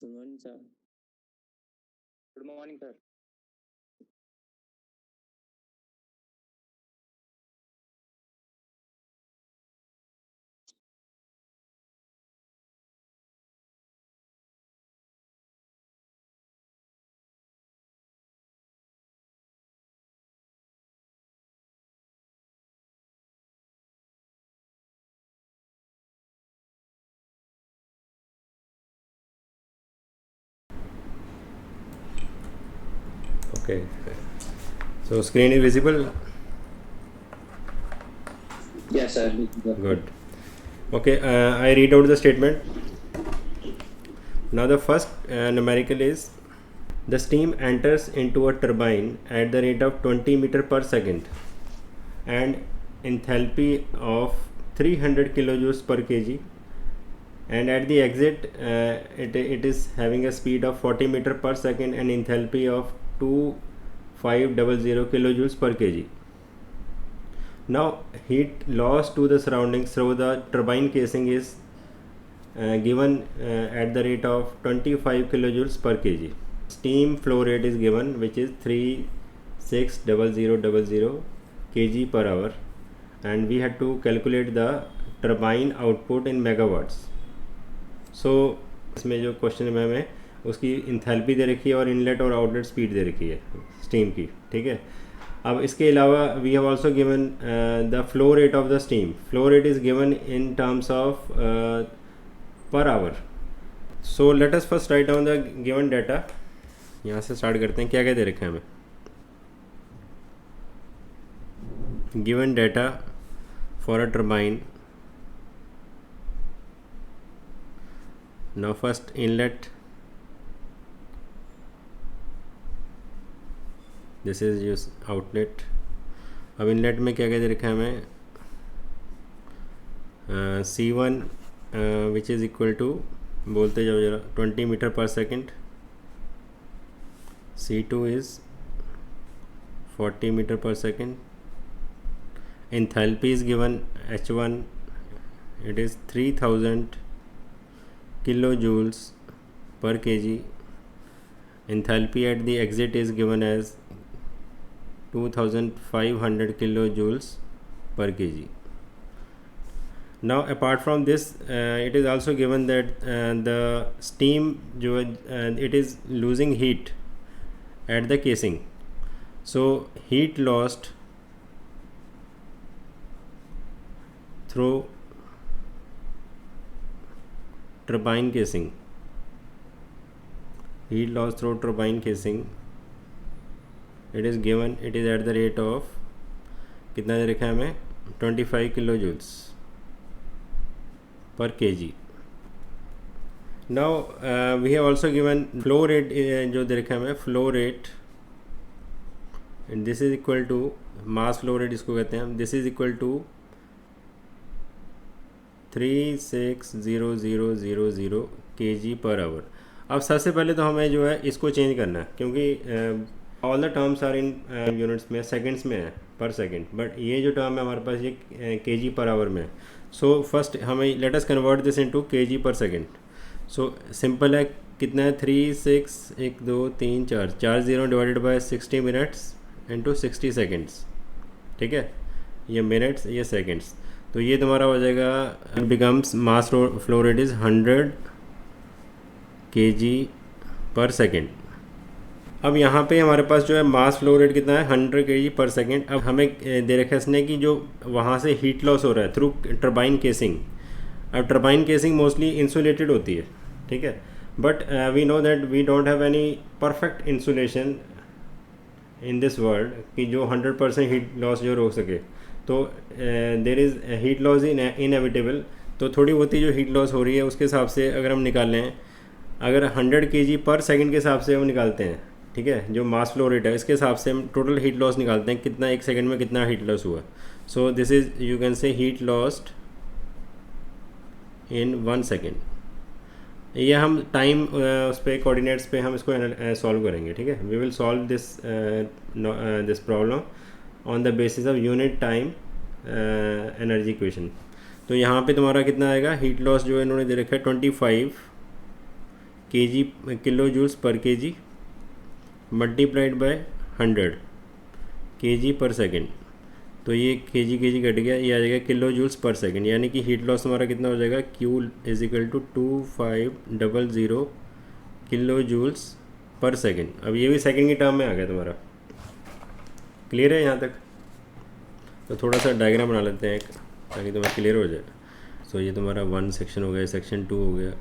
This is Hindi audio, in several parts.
Good morning, sir. Good morning, sir. Okay. So screen is visible. Yes, sir. Good. Okay. I read out the statement. Now the first numerical is the steam enters into a turbine at the rate of 20 meter per second and enthalpy of 300 kilojoules per kg, and at the exit it is having a speed of 40 meter per second and enthalpy of 2500 kilojoules per kg. Now heat loss to the surroundings through the turbine casing is given at the rate of 25 kilojoules per kg. Steam flow rate is given, which is 360000 kg per hour, and we had to calculate the turbine output in megawatts. So इसमें जो क्वेश्चन में हमें उसकी इंथैल्पी दे रखी है और इनलेट और आउटलेट स्पीड दे रखी है स्टीम की, ठीक है। अब इसके अलावा we have also given the flow rate of the steam. Flow rate is given in terms of per hour. So let us first write down the given data. यहाँ से स्टार्ट करते हैं. क्या क्या दे रखे हैं हमें. Given data for a turbine. Now first inlet, this is use outlet. अब इनलेट में क्या क्या दे रखा है हमें. C1 which is equal to, बोलते जाओ जरा, 20 metre per second. C2 is 40 metre per second. enthalpy is given H1, it is 3000 kilojoules per kg. Enthalpy at the exit is given as 2500 kilojoules per kg. Now apart from this it is also given that the steam it is losing heat at the casing. So heat lost through turbine casing. Heat loss through turbine casing, it is given, it is at the rate of, कितना दे रखा है हमें, 25 kilojoules per kg. Now we have also given flow rate जो दे रखा है हमें, flow rate, and this is equal to mass flow rate इसको कहते हैं हम. This is equal to 360000 kg per hour. अब सबसे पहले तो हमें जो है इसको चेंज करना है, क्योंकि all the terms are in units में, सेकंड्स में है, पर सेकंड, बट ये जो टर्म है हमारे पास ये kg पर आवर में है. सो फर्स्ट हमें let us convert this into kg पर सेकंड. सो सिंपल है, कितना है, 3 6 1 2 3 4 4 0 divided by 60 minutes into 60 seconds, ठीक है. ये मिनट्स, ये सेकेंड्स, तो ये तुम्हारा हो जाएगा, becomes mass flow rate is 100 kg पर सेकेंड. अब यहाँ पे हमारे पास जो है मास फ्लो रेट कितना है, 100 kg पर सेकेंड. अब हमें दे रखा है इसने कि जो वहाँ से हीट लॉस हो रहा है थ्रू टर्बाइन केसिंग. अब टर्बाइन केसिंग मोस्टली इंसुलेटेड होती है, ठीक है, but we know that we don't have any perfect insulation in this world कि जो 100% हीट लॉस जो रोक सके. तो there is heat loss inevitable. तो थोड़ी बहुत ही जो हीट लॉस हो रही है उसके हिसाब से अगर हम निकाल लें, अगर 100 kg पर सेकंड के हिसाब से हम निकालते हैं, ठीक है, जो मास फ्लो रेट है इसके हिसाब से हम टोटल हीट लॉस निकालते हैं, कितना एक सेकंड में कितना हीट लॉस हुआ. सो this is, you can say, heat lost in 1 second. ये हम टाइम उस पर कोऑर्डिनेट्स पे हम इसको सॉल्व करेंगे, ठीक है. We will solve this problem on the basis of unit time energy equation. तो यहाँ पे तुम्हारा कितना आएगा, हीट लॉस जो है इन्होंने दे रखा है 25 KG kilo joules per KG multiplied by 100 KG per second. तो ये केजी कट गया, ये आ जाएगा किलो जूल्स पर सेकेंड, यानी कि हीट लॉस हमारा कितना हो जाएगा, Q is equal to 2500 kilo joules per second. अब ये भी सेकेंड की टर्म में आ गया तुम्हारा। क्लियर है यहाँ तक? तो थोड़ा सा डायग्राम बना लेते हैं एक, ताकि तुम्हें क्लियर हो जाए। सो ये तुम्हारा 1 सेक्शन हो गया, सेक्शन 2 हो गया,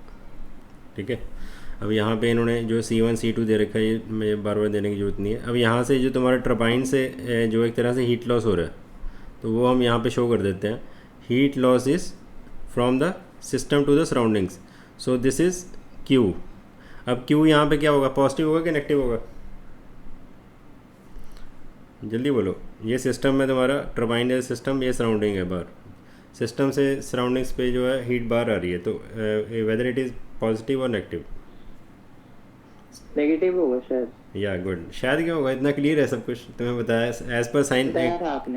ठीक है। अब यहाँ पे इन्होंने जो C1 C2 दे रखा है, ये मुझे बार बार देने की ज़रूरत नहीं है। अब यहाँ से जो तुम्हारा टर्बाइन से जो एक तरह से हीट लॉस हो रहा है, तो वो हम यहाँ पे शो कर देते हैं। Heat loss is from the system to the surroundings, so this is Q। अब Q यहाँ पे क्या होगा, पॉजिटिव होगा कि नेगेटिव होगा? जल्दी बोलो। ये सिस्टम में तुम्हारा टर्बाइन है सिस्टम, ये सराउंडिंग है बाहर। सिस्टम से सराउंडिंग्स पे जो है हीट बाहर आ रही है, तो वेदर इट इज़ पॉजिटिव और नेगेटिव? नेगेटिव होगा शायद। या गुड। शायद क्या होगा, इतना क्लियर है सब कुछ तुम्हें बताया। एज पर साइन,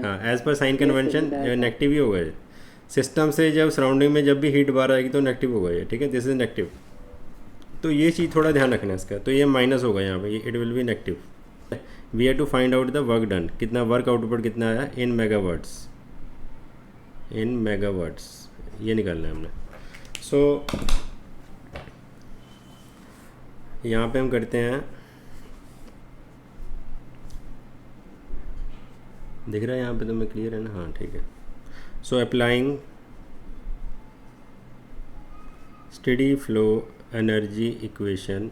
हाँ as per sign convention negative ही होगा ये। सिस्टम से जब सराउंडिंग में जब भी हीट बाहर आएगी तो नेगेटिव होगा ये, ठीक है, दिस इज नेगेटिव। तो ये चीज़ थोड़ा ध्यान रखना है इसका। तो ये माइनस होगा यहाँ पे, it will be negative. We have to find out the work done, कितना वर्क आउटपुट कितना आया इन मेगावाट्स, इन मेगावाट्स ये निकालना है हमने। सो यहाँ पे हम करते हैं, दिख रहा है यहाँ पे तुम्हें क्लियर है ना? हाँ ठीक है। So applying steady flow energy equation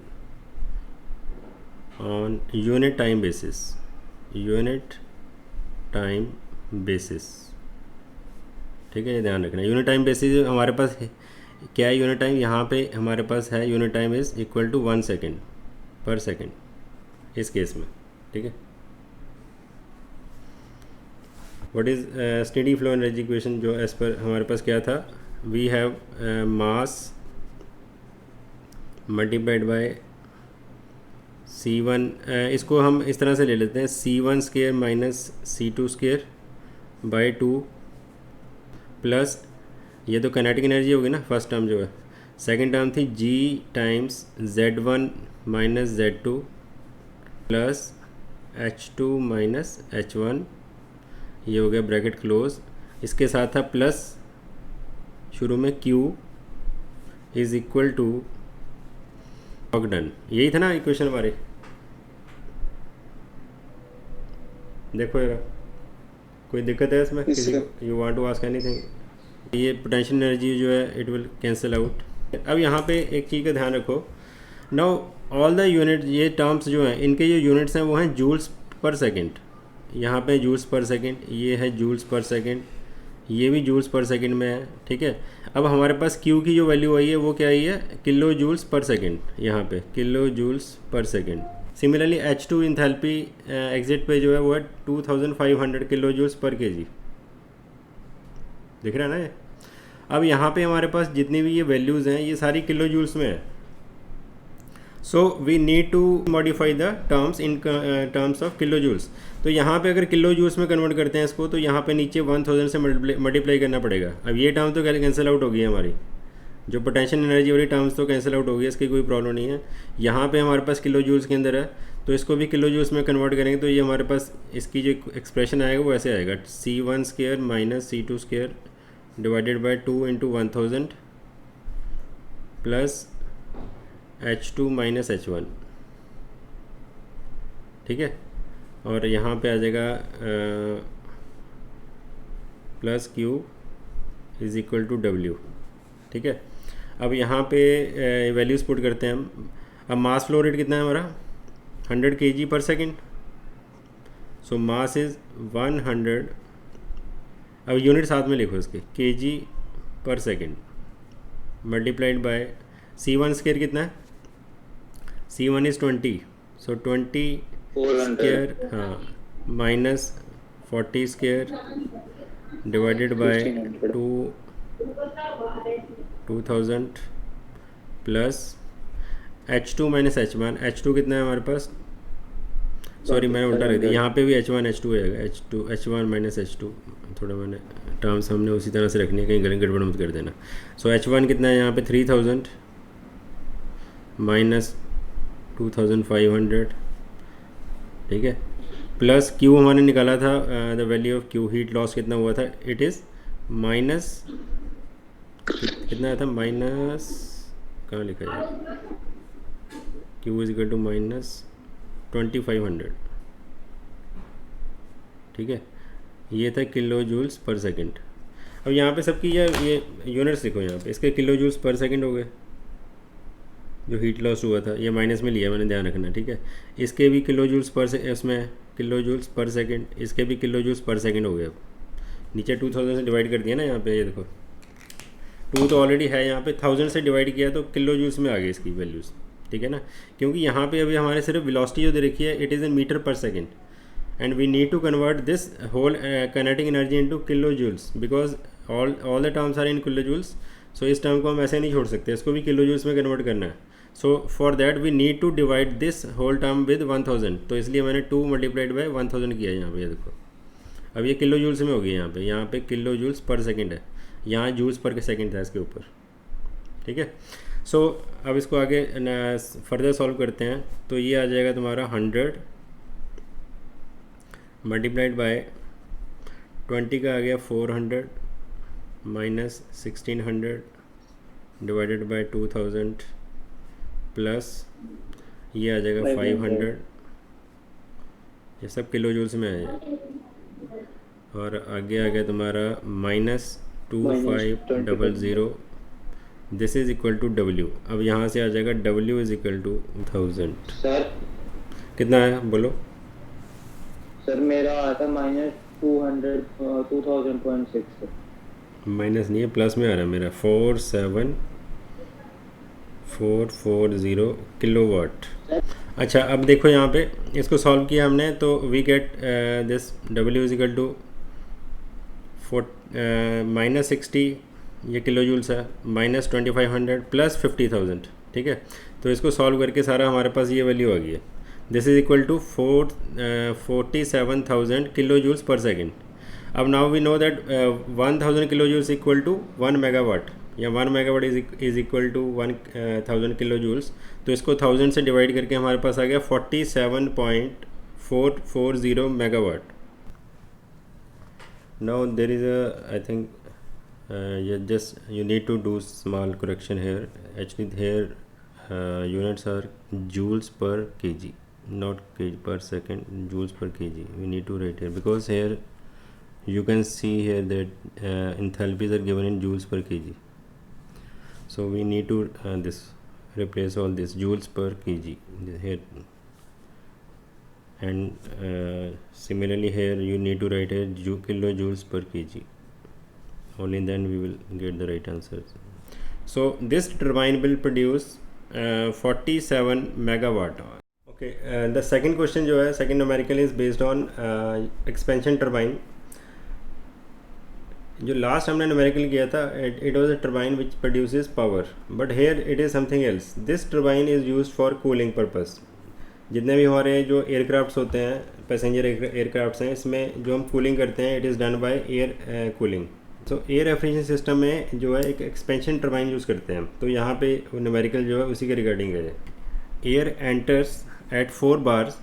on unit time basis, unit time basis, ठीक है, ये ध्यान रखना। यूनिट टाइम बेसिस हमारे पास है क्या है? यूनिट टाइम यहाँ पे हमारे पास है, unit time is equal to 1 second per second इस केस में, ठीक है। What is steady flow energy equation? जो एज पर हमारे पास क्या था, we have mass multiplied by C1, इसको हम इस तरह से ले लेते हैं, C1 square minus C2 square by 2 plus, ये तो काइनेटिक एनर्जी होगी ना फर्स्ट टर्म जो है। सेकंड टर्म थी G times Z1 minus Z2 plus H2 minus H1, ये हो गया ब्रैकेट क्लोज। इसके साथ था प्लस शुरू में Q is equal to work done. यही था ना इक्वेशन हमारी? देखो यार, कोई दिक्कत है इसमें किसी को? You want to ask anything? ये पोटेंशियल एनर्जी जो है इट विल कैंसिल आउट। अब यहाँ पे एक चीज़ का ध्यान रखो, नाउ ऑल द यूनिट, ये टर्म्स जो हैं इनके जो यूनिट्स हैं वो हैं जूल्स पर सेकेंड। यहाँ पे जूल्स पर सेकेंड, ये है जूल्स पर सेकेंड, ये भी जूल्स पर सेकेंड में है, ठीक है। अब हमारे पास Q की जो वैल्यू आई है वो क्या आई है, किलो जूल्स पर सेकेंड, यहाँ पे kilo joules per second. Similarly H2 enthalpy exit पे जो है वो है 2500 किलो जूल्स पर केजी, दिख रहा है ना ये? अब यहाँ पे हमारे पास जितनी भी ये वैल्यूज़ हैं ये सारी किलो जूल्स में है। So we need to modify the terms in terms of kilo joules. तो यहाँ पे अगर किलो जूल्स में कन्वर्ट करते हैं इसको, तो यहाँ पे नीचे 1000 से मल्टीप्लाई करना पड़ेगा। अब ये टर्म तो कैंसिल आउट होगी हमारी, जो पोटेंशियल एनर्जी वाली टर्म्स तो कैंसिल आउट होगी, इसकी कोई प्रॉब्लम नहीं है। यहाँ पे हमारे पास किलो जूल्स के अंदर है, तो इसको भी किलो जूल्स में कन्वर्ट करेंगे तो ये हमारे पास इसकी जो एक्सप्रेशन आएगा वो ऐसे आएगा, C1 square minus C2 square divided by 2 into 1000 plus H2 minus H1, ठीक है। और यहाँ पे आ जाएगा plus Q is equal to W, ठीक है। अब यहाँ पे वैल्यूज़ पुट करते हैं हम। अब मास फ्लो रेट कितना है हमारा, 100 kg पर सेकेंड। सो मास इज़ 100, अब यूनिट साथ में लिखो इसके, kg पर second multiplied by C1 square कितना है, C1 इज़ 20, सो 20 स्केयर, हाँ, minus 40 square divided by 2000 plus H2 minus H1, H2 कितना है हमारे पास, सॉरी मैंने उल्टा रख दिया, यहाँ पे भी H1 H2 आएगा, H1 माइनस H2, थोड़ा मैंने टर्म्स हमने उसी तरह से रखनी है, कहीं गड़बड़ मत कर देना। सो H1 कितना है यहाँ पे 3000 माइनस 2500, ठीक है, प्लस क्यू हमारे निकाला था, the value of Q heat loss कितना हुआ था, इट इज़ माइनस कितना आया था, माइनस कहाँ लिखा है, Q is equal to minus 2500, ठीक है, ये था किलो जूल्स पर सेकंड। अब यहाँ पे सबकी ये यूनिट्स लिखो, यहाँ पे इसके किलो जूल्स पर सेकंड हो गए, जो हीट लॉस हुआ था, ये माइनस में लिया मैंने, ध्यान रखना, ठीक है। इसके भी किलो जूल्स पर इसमें किलो जूल्स पर सेकंड, इसके भी किलो जूल्स पर सेकंड हो गए। अब नीचे 2000 से डिवाइड कर दिया ना, यहाँ पे ये देखो 2 तो ऑलरेडी है, यहाँ पे 1000 से डिवाइड किया तो किलो जूल्स में आ गई इसकी वैल्यूज़, ठीक है ना, क्योंकि यहाँ पे अभी हमारे सिर्फ वेलोसिटी जो दे रखी है, it is in metre per second, and we need to convert this whole kinetic energy into kilojoules because all the terms are in kilojoules, so इस टर्म को हम ऐसे नहीं छोड़ सकते, इसको भी kilojoules में कन्वर्ट करना है। so for that we need to divide this whole term with 1000, तो इसलिए मैंने 2 मल्टीप्लाइड बाई 1000 किया यहाँ पे, ये देखो अब ये किलो जूल्स में हो गई, यहाँ पे किलो जूल्स पर सेकेंड है, यहाँ जूल्स पर सेकेंड था इसके ऊपर, ठीक है। सो अब इसको आगे फर्दर सॉल्व करते हैं, तो ये आ जाएगा तुम्हारा 100 मल्टीप्लाइड बाय 20 का आ गया 400 माइनस 1600 डिवाइडेड बाय 2000 प्लस ये आ जाएगा 500, ये सब किलो जूल्स में आया, और आगे आ गया तुम्हारा minus 2500, this is equal to W. अब यहाँ से आ जाएगा W is equal to 1000, sir कितना है बोलो। सर मेरा आया था माइनस 2000.6, माइनस नहीं है, प्लस में आ रहा है मेरा 47440 किलोवाट। अच्छा अब देखो यहाँ पे इसको सॉल्व किया हमने, तो we get this W is equal to minus 60, ये किलो जूल्स है, माइनस 2500 प्लस 50,000, ठीक है। तो इसको सॉल्व करके सारा हमारे पास ये वैल्यू आ गई है, this is equal to 47,000 kilo joules per second. अब now we know that 1000 kilo joules equal to 1 megawatt, या 1 megawatt is equal to 1000 kilo joules, तो इसको 1000 से डिवाइड करके हमारे पास आ गया 47.440 megawatt. Now there is I think just you need to do small correction here, actually here units are joules per kg, not kg per second, joules per kg we need to write here, because here you can see here that enthalpies are given in joules per kg, so we need to this replace all this joules per kg here, and similarly here you need to write here kilojoules per kg, only then we will get the right answer. So this turbine will produce 47 megawatt. Okay, the second question जो है, second numerical is based on expansion turbine. जो last हमने numerical किया था, it was a turbine which produces power, but here it is something else. This turbine is used for cooling purpose. जितने भी हमारे जो एयरक्राफ्ट्स होते हैं, पैसेंजर एयरक्राफ्ट्स हैं, इसमें जो हम कूलिंग करते हैं, it is done by air cooling. तो एयर रेफ्रिजरेशन सिस्टम में जो है एक एक्सपेंशन टर्बाइन यूज़ करते हैं, तो यहाँ पे न्यूमेरिकल जो है उसी के रिगार्डिंग है। Air enters at 4 bars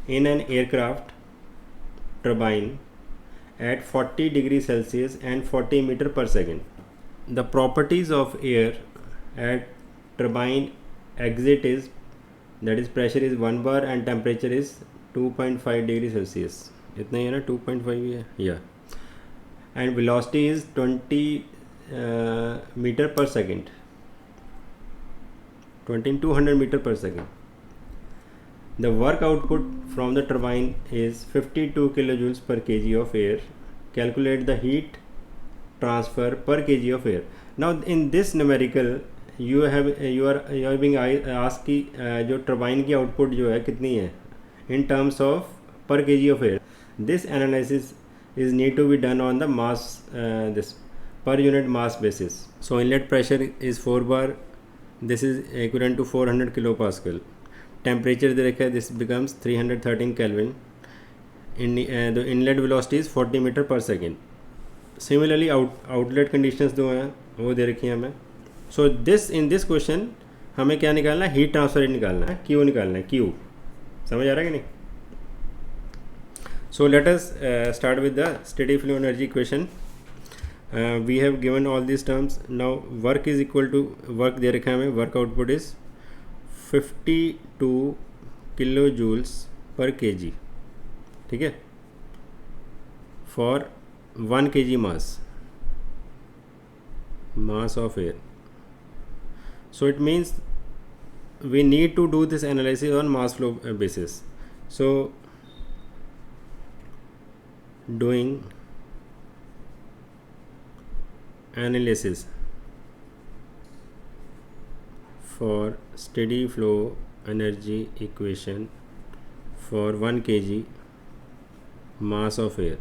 in an aircraft turbine at 40 degree Celsius and 40 metre per second. The properties of air at turbine exit is, that is pressure is 1 bar and temperature is 2.5 degree Celsius, इतना ही है ना, 2.5 ही है, या and velocity is 20 meter per second, 200 meter per second. The work output from the turbine is 52 kilojoules per kg of air. Calculate the heat transfer per kg of air. Now in this numerical you are being asked कि जो turbine की output जो है कितनी है in terms of per kg of air. This analysis is need to be done on the mass this per unit mass basis. So inlet pressure is 4 bar, this is equivalent to 400 kilopascal. Temperature दे रखा है, this becomes 313 Kelvin. The inlet velocity is 40 meter per second. Similarly outlet conditions दो हैं वो दे रखी हैं हमें. So this in this question हमें क्या निकालना है, हीट ट्रांसफर रेट निकालना है, क्यू निकालना है, क्यू। समझ आ रहा है कि नहीं? So let us start with the steady flow energy equation. We have given all this terms. Now work is equal to, work दे रखा है हमें, work output is 52 kilo joules per KG. ठीक है, for 1 kg mass of air. So it means we need to do this analysis on mass flow basis. So doing analysis for steady flow energy equation for 1 kg mass of air.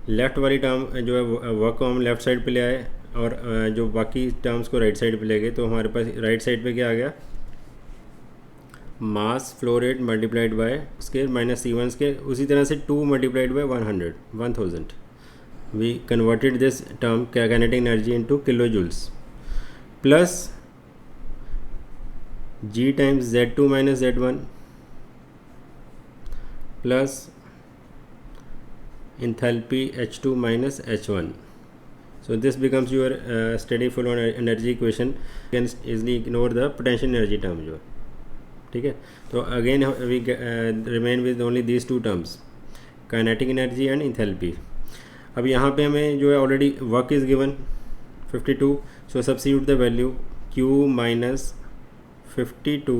Left वाली टर्म जो है वर्क को हम लेफ़्ट साइड पे ले आए और जो बाकी टर्म्स को राइट साइड पे ले गए. तो हमारे पास राइट साइड पे क्या आ गया, mass flow rate multiplied by square minus C1 square. उसी तरह से 2 multiplied by 1000. We converted this term kinetic energy into kilo joules plus G times Z2 minus Z1 plus enthalpy H2 minus H1. So this becomes your steady flow energy equation. You can easily ignore the potential energy term जो. ठीक है, तो again we remain with only these two terms, kinetic energy and enthalpy. अब यहाँ पे हमें जो है already work is given 52. So substitute the value Q minus 52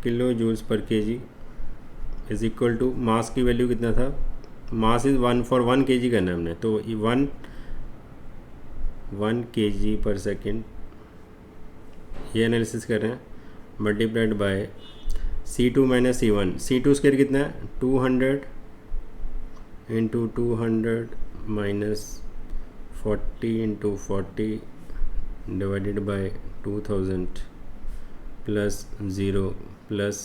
kilo joules per kg is equal to mass की वैल्यू कितना था, मास इज 1 for 1 kg करना है हमने. तो 1 kg पर सेकेंड ये एनालिसिस कर रहे हैं, multiplied by C2 minus C1. C2 square कितना है, 200 into 200 minus 40 into 40 divided by 2000 plus 0 plus.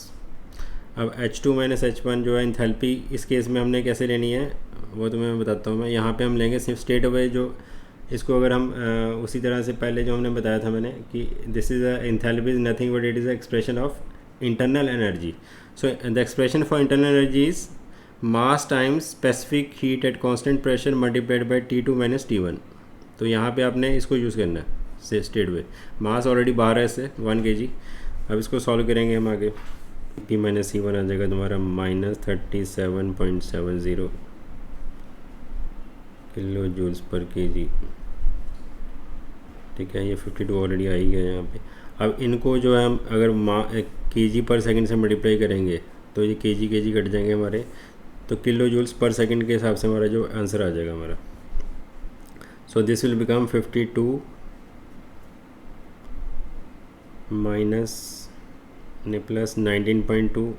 अब H2 माइनस H1 जो है इंथैल्पी, इस केस में हमने कैसे लेनी है वो तुम्हें मैं बताता हूँ. मैं यहाँ पे हम लेंगे सिर्फ स्टेट अवे, जो इसको अगर हम उसी तरह से पहले जो हमने बताया था मैंने कि this is a enthalpy is nothing but it is a expression of internal energy. So the expression for internal energy is mass times specific heat at constant pressure multiplied by T2 minus T1. तो यहाँ पे आपने इसको यूज़ करना है स्टेट वे. मास ऑलरेडी बाहर है इससे 1 kg. अब इसको सॉल्व करेंगे हम आगे. P माइनस C1 आ जाएगा तुम्हारा minus 37.70 kilo joules per KG. ठीक है, ये 52 ऑलरेडी आ ही गया यहाँ पे. अब इनको जो है हम अगर केजी पर सेकंड से मल्टीप्लाई करेंगे तो ये केजी कट जाएंगे हमारे. तो किलो जूल्स पर सेकंड के हिसाब से हमारा जो आंसर आ जाएगा हमारा. So this will become 52 minus ने plus 19.2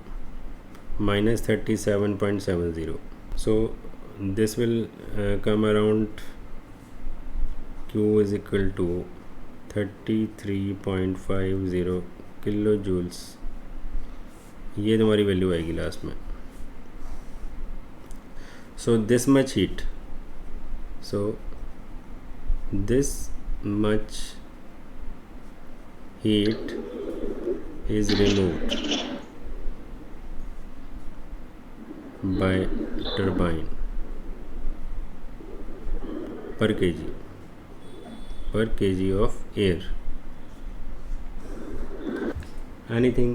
minus 37.70. So this will come around Q is equal to 33.50 kilo joules. ये तुम्हारी वैल्यू आएगी लास्ट में. So this much heat, so this much heat is removed by turbine per kg of air. Anything?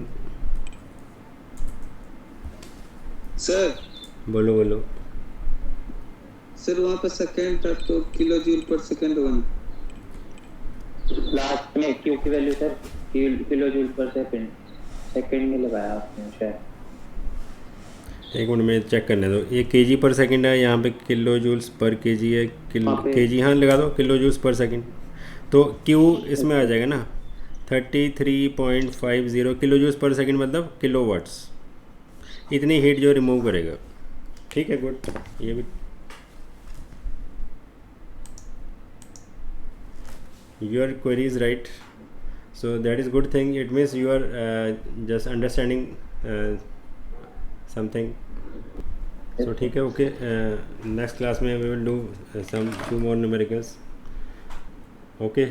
Sir बोलो. सर वहाँ पर सेकेंड था तो किलो जूल पर सेकेंड होगा ना लास्ट में क्यू की वैल्यू सर किलो जूल पर सेकंड में लगाया आपने शायद. एक मिनट में चेक करने दो. ये केजी पर सेकंड है, यहाँ पे किलो जूल्स पर केजी है. केजी हाँ लगा दो, किलो जूल्स पर सेकंड. तो क्यू इसमें आ जाएगा ना 33.50 किलो जूल्स पर सेकंड, मतलब किलो वाट्स. इतनी हीट जो रिमूव करेगा. ठीक है, गुड. ये भी your query is right, so that is good thing. It means you are just understanding something. So ठीक है, okay. Next class में we will do some few more numericals. Okay.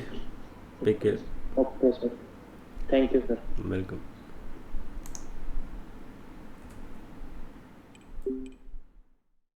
Take care. Okay sir, thank you sir. Welcome.